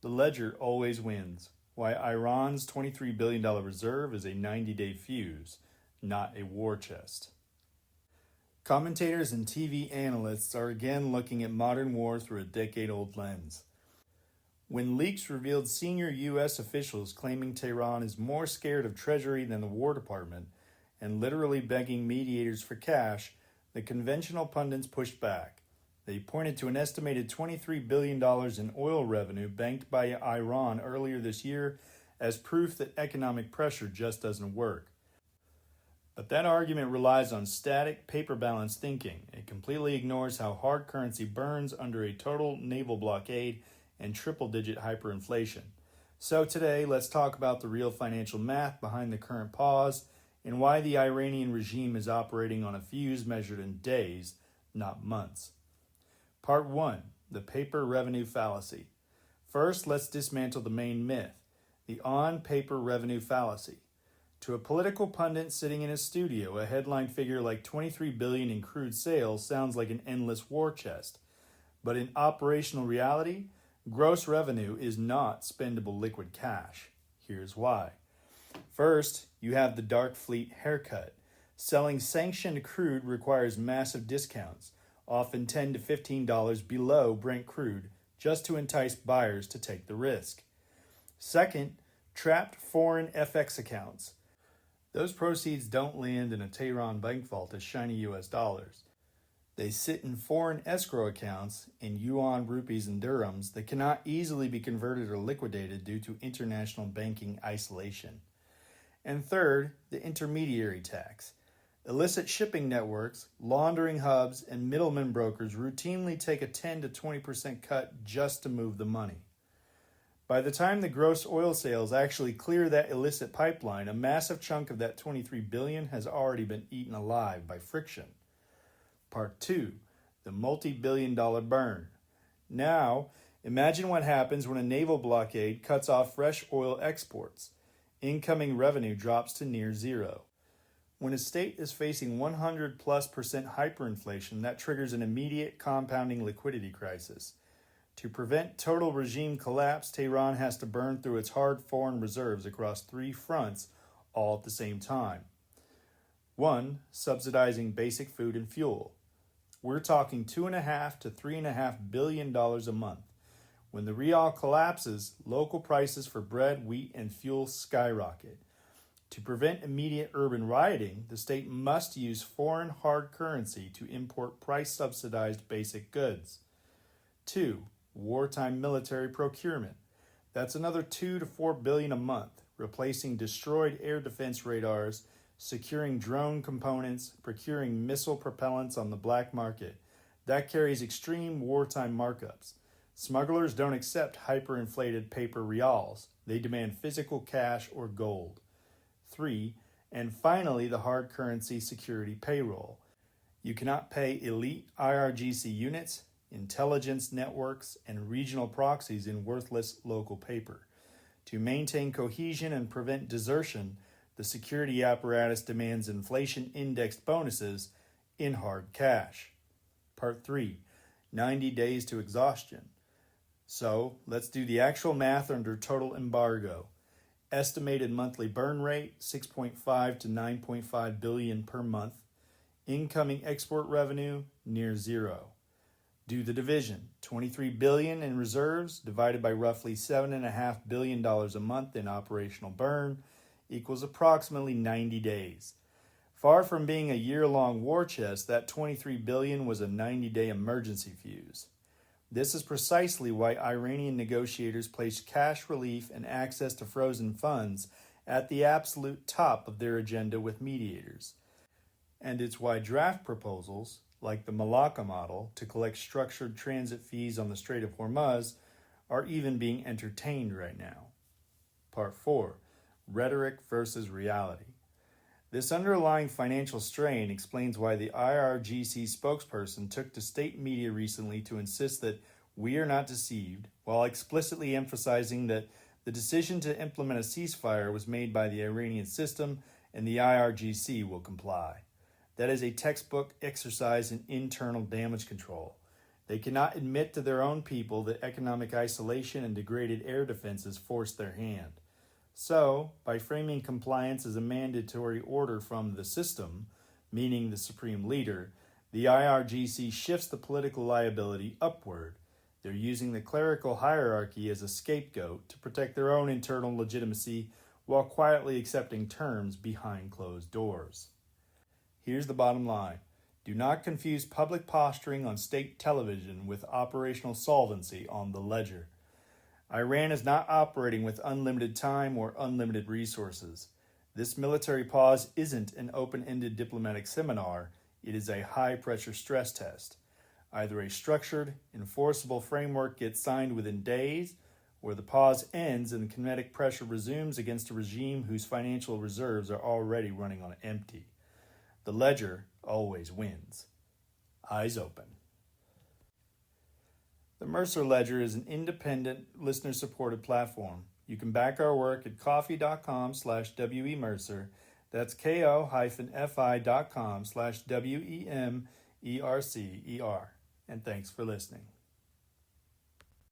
The ledger always wins. Why Iran's $23 billion reserve is a 90-day fuse, not a war chest. Commentators and TV analysts are again looking at modern war through a decade-old lens. When leaks revealed senior U.S. officials claiming Tehran is more scared of Treasury than the War Department and literally begging mediators for cash, the conventional pundits pushed back. They pointed to an estimated $23 billion in oil revenue banked by Iran earlier this year as proof that economic pressure just doesn't work. But that argument relies on static, paper-balanced thinking. It completely ignores how hard currency burns under a total naval blockade and triple-digit hyperinflation. So today, let's talk about the real financial math behind the current pause and why the Iranian regime is operating on a fuse measured in days, not months. Part 1. The paper revenue fallacy. First, let's dismantle the main myth, the on-paper revenue fallacy. To a political pundit sitting in a studio, a headline figure like $23 billion in crude sales sounds like an endless war chest. But in operational reality, gross revenue is not spendable liquid cash. Here's why. First, you have the dark fleet haircut. Selling sanctioned crude requires massive discounts, often $10 to $15 below Brent crude, just to entice buyers to take the risk. Second, trapped foreign FX accounts. Those proceeds don't land in a Tehran bank vault as shiny US dollars. They sit in foreign escrow accounts in yuan, rupees, and dirhams that cannot easily be converted or liquidated due to international banking isolation. And third, the intermediary tax. Illicit shipping networks, laundering hubs, and middlemen brokers routinely take a 10 to 20% cut just to move the money. By the time the gross oil sales actually clear that illicit pipeline, a massive chunk of that $23 billion has already been eaten alive by friction. Part 2. The multi-billion-dollar burn. Now, imagine what happens when a naval blockade cuts off fresh oil exports. Incoming revenue drops to near zero. When a state is facing 100+% hyperinflation, that triggers an immediate compounding liquidity crisis. To prevent total regime collapse, Tehran has to burn through its hard foreign reserves across 3 fronts all at the same time. 1. Subsidizing basic food and fuel. We're talking $2.5 to $3.5 billion a month. When the rial collapses, local prices for bread, wheat, and fuel skyrocket. To prevent immediate urban rioting, the state must use foreign hard currency to import price-subsidized basic goods. 2. Wartime military procurement. That's another $2 to $4 billion a month, replacing destroyed air defense radars, securing drone components, procuring missile propellants on the black market. That carries extreme wartime markups. Smugglers don't accept hyperinflated paper reals. They demand physical cash or gold. 3. And finally, the hard currency security payroll. You cannot pay elite IRGC units, intelligence networks, and regional proxies in worthless local paper. To maintain cohesion and prevent desertion, the security apparatus demands inflation-indexed bonuses in hard cash. Part 3. 90 days to exhaustion. So, let's do the actual math under total embargo. Estimated monthly burn rate, 6.5 to 9.5 billion per month. Incoming export revenue, near zero. Do the division, $23 billion in reserves divided by roughly $7.5 billion a month in operational burn equals approximately 90 days. Far from being a year-long war chest, that $23 billion was a 90-day emergency fuse. This is precisely why Iranian negotiators placed cash relief and access to frozen funds at the absolute top of their agenda with mediators. And it's why draft proposals, like the Malacca model to collect structured transit fees on the Strait of Hormuz, are even being entertained right now. Part 4. Rhetoric versus reality. This underlying financial strain explains why the IRGC spokesperson took to state media recently to insist that we are not deceived, while explicitly emphasizing that the decision to implement a ceasefire was made by the Iranian system and the IRGC will comply. That is a textbook exercise in internal damage control. They cannot admit to their own people that economic isolation and degraded air defenses forced their hand. So, by framing compliance as a mandatory order from the system, meaning the supreme leader, the IRGC shifts the political liability upward. They're using the clerical hierarchy as a scapegoat to protect their own internal legitimacy while quietly accepting terms behind closed doors. Here's the bottom line. Do not confuse public posturing on state television with operational solvency on the ledger. Iran is not operating with unlimited time or unlimited resources. This military pause isn't an open-ended diplomatic seminar. It is a high-pressure stress test. Either a structured, enforceable framework gets signed within days, or the pause ends and kinetic pressure resumes against a regime whose financial reserves are already running on empty. The ledger always wins. Eyes open. The Mercer Ledger is an independent, listener-supported platform. You can back our work at ko-fi.com/wemercer. That's ko-fi.com/wemercer. And thanks for listening.